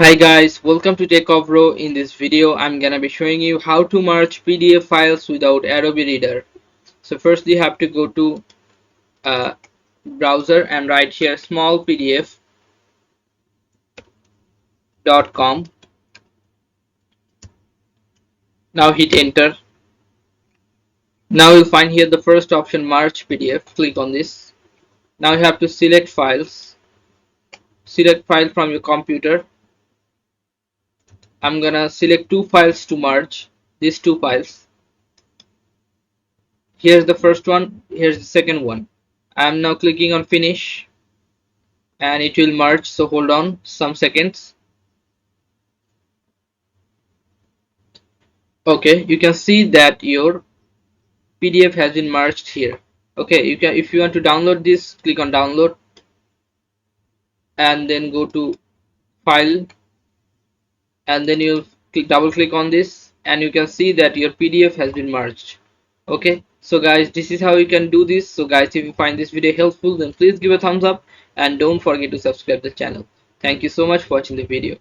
Hi guys, welcome to Techavro. In this video, I'm gonna be showing you how to merge PDF files without Adobe Reader. So first you have to go to browser and write here smallpdf.com. Now hit enter. Now you'll find here the first option merge PDF. Click on this. Now you have to select files. Select file from your computer. I'm gonna select two files to merge. These two files. Here's the first one. Here's the second one. I'm now clicking on finish and it will merge, so hold on some seconds. Okay, you can see that your PDF has been merged here. Okay, you can, if you want to download this, click on download and then go to file and then you'll double click on this and you can see that your PDF has been merged. Okay, so guys, this is how you can do this. So guys, if you find this video helpful, then please give a thumbs up and don't forget to subscribe the channel. Thank you so much for watching the video.